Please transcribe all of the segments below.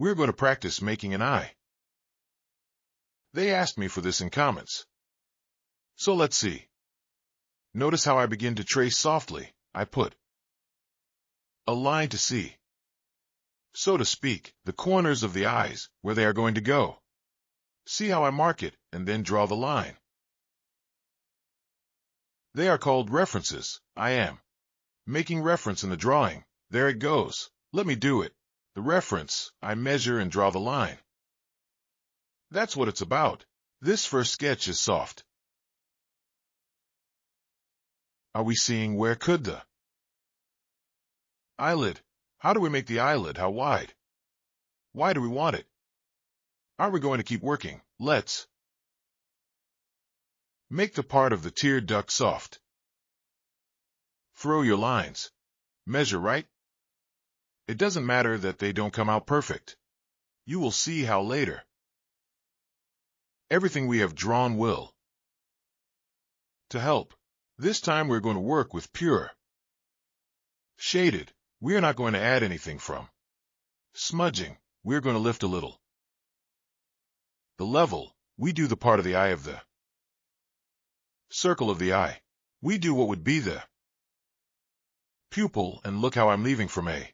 We're going to practice making an eye. They asked me for this in comments. So let's see. Notice how I begin to trace softly. I put a line to see, so to speak, the corners of the eyes, where they are going to go. See how I mark it and then draw the line. They are called references. I am making reference in the drawing. There it goes. Let me do it. The reference, I measure and draw the line. That's what it's about. This first sketch is soft. Are we seeing where could the eyelid? How do we make the eyelid? How wide? Why do we want it? Are we going to keep working? Let's make the part of the tear duct soft. Throw your lines. Measure right. It doesn't matter that they don't come out perfect. You will see how later. Everything we have drawn will. To help. This time we're going to work with pure shaded. We are not going to add anything from smudging. We're going to lift a little. The level, we do the part of the eye of the circle of the eye. We do what would be the pupil, and look how I'm leaving from a.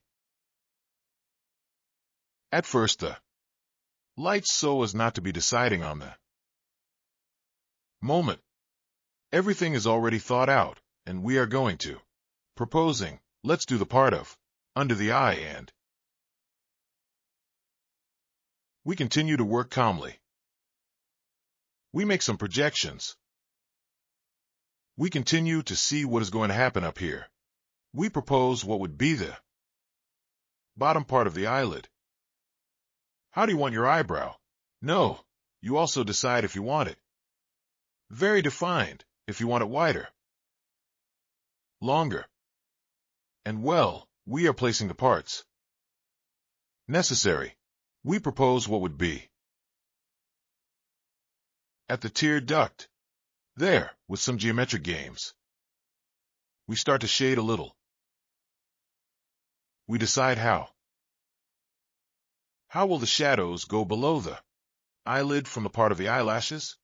At first the lights so as not to be deciding on the moment. Everything is already thought out, and we are going to proposing. Let's do the part of under the eye, and we continue to work calmly. We make some projections. We continue to see what is going to happen up here. We propose what would be the bottom part of the eyelid. How do you want your eyebrow? No, you also decide if you want it very defined, if you want it wider, longer. And well, we are placing the parts necessary. We propose what would be at the tear duct. There, with some geometric games, we start to shade a little. We decide how. How will the shadows go below the eyelid from the part of the eyelashes?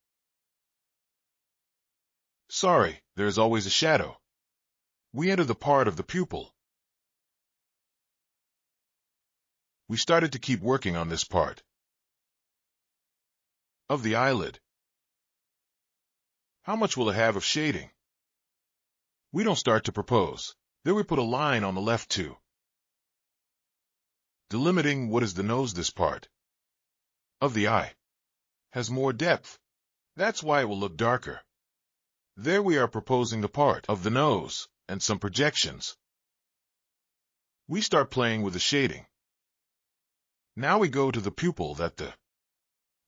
Sorry, there is always a shadow. We enter the part of the pupil. We started to keep working on this part of the eyelid. How much will it have of shading? We don't start to propose. There we put a line on the left too, delimiting what is the nose. This part of the eye has more depth. That's why it will look darker. There we are proposing the part of the nose and some projections. We start playing with the shading. Now we go to the pupil that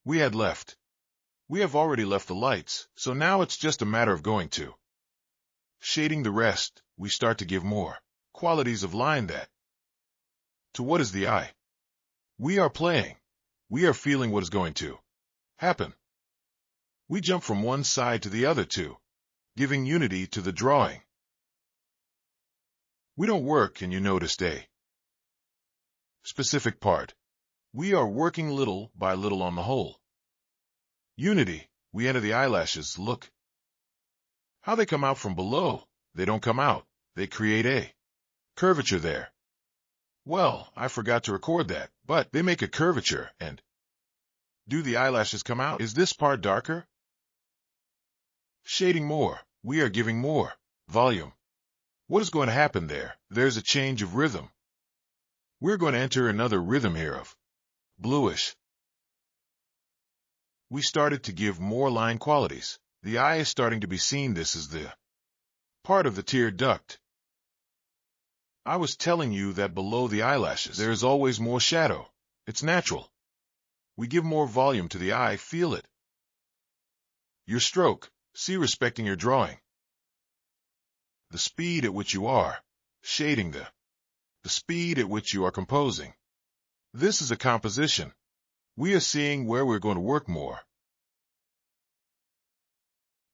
we had left. We have already left the lights, so now it's just a matter of going to shading the rest. We start to give more qualities of line that to what is the eye. We are playing. We are feeling what is going to happen. We jump from one side to the other too, giving unity to the drawing. We don't work, and you noticed a specific part. We are working little by little on the whole. Unity. We enter the eyelashes. Look how they come out from below. They don't come out. They create a curvature there. Well, I forgot to record that, but they make a curvature. And do the eyelashes come out? Is this part darker? Shading more. We are giving more volume. What is going to happen there? There's a change of rhythm. We're going to enter another rhythm here of bluish. We started to give more line qualities. The eye is starting to be seen. This is the part of the tear duct. I was telling you that below the eyelashes there is always more shadow. It's natural. We give more volume to the eye. Feel it. Your stroke. See, respecting your drawing. The speed at which you are shading the speed at which you are composing. This is a composition. We are seeing where we're going to work more.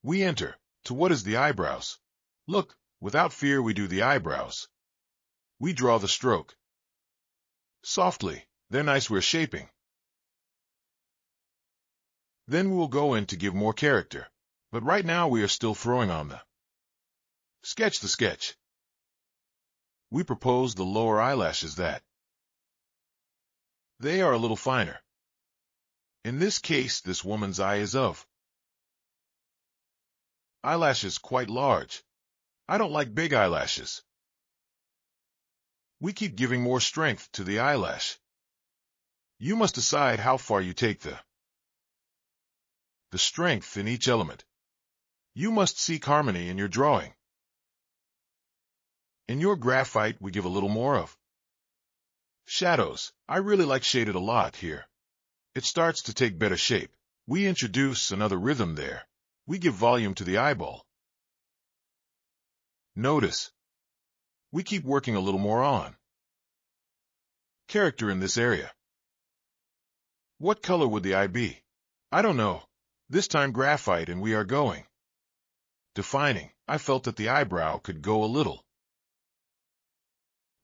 We enter to what is the eyebrows. Look, without fear we do the eyebrows. We draw the stroke softly. They're nice we're shaping. Then we will go in to give more character. But right now we are still throwing on the sketch. The sketch. We propose the lower eyelashes that they are a little finer. In this case, this woman's eye is of eyelashes quite large. I don't like big eyelashes. We keep giving more strength to the eyelash. You must decide how far you take the strength in each element. You must seek harmony in your drawing. In your graphite, we give a little more of shadows. I really like shaded a lot here. It starts to take better shape. We introduce another rhythm there. We give volume to the eyeball. Notice, we keep working a little more on character in this area. What color would the eye be? I don't know. This time graphite, and we are going defining. I felt that the eyebrow could go a little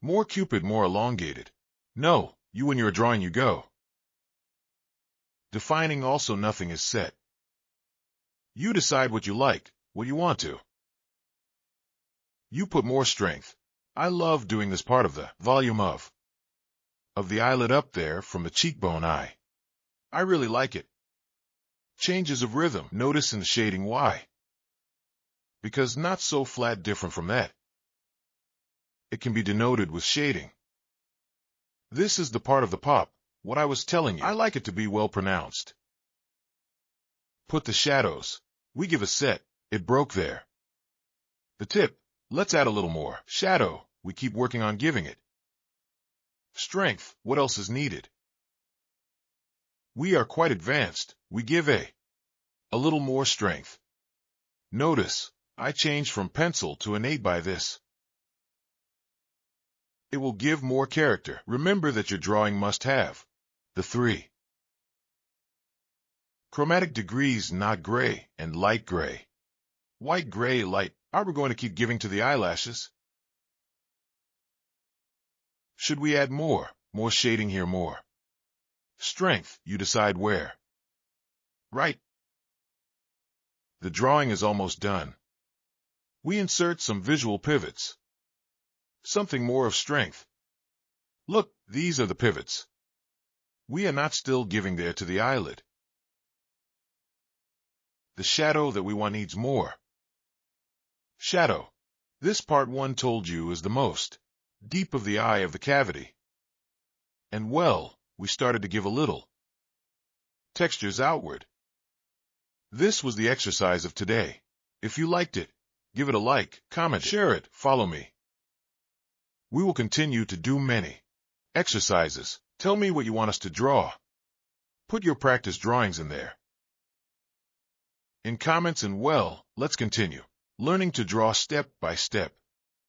more cupid, more elongated. No, you when you're drawing you go defining also. Nothing is set. You decide what you like, what you want to. You put more strength. I love doing this part of the volume of the eyelid up there from the cheekbone eye. I really like it. Changes of rhythm. Notice in the shading why. Because not so flat, different from that. It can be denoted with shading. This is the part of the pop, what I was telling you. I like it to be well pronounced. Put the shadows. We give a set. It broke there. The tip. Let's add a little more shadow. We keep working on giving it strength. What else is needed? We are quite advanced. We give a little more strength. Notice, I changed from pencil to an 8 by this. It will give more character. Remember that your drawing must have the 3 chromatic degrees, not gray and light gray. White, gray, light. Are we going to keep giving to the eyelashes? Should we add more shading here, more strength? You decide where. Right. The drawing is almost done. We insert some visual pivots. Something more of strength. Look, these are the pivots. We are not still giving there to the eyelid. The shadow that we want needs more shadow. This part one told you is the most deep of the eye of the cavity. And well, we started to give a little textures outward. This was the exercise of today. If you liked it, give it a like, comment, share it, follow me. We will continue to do many exercises. Tell me what you want us to draw. Put your practice drawings in there in comments, and well, let's continue learning to draw step by step.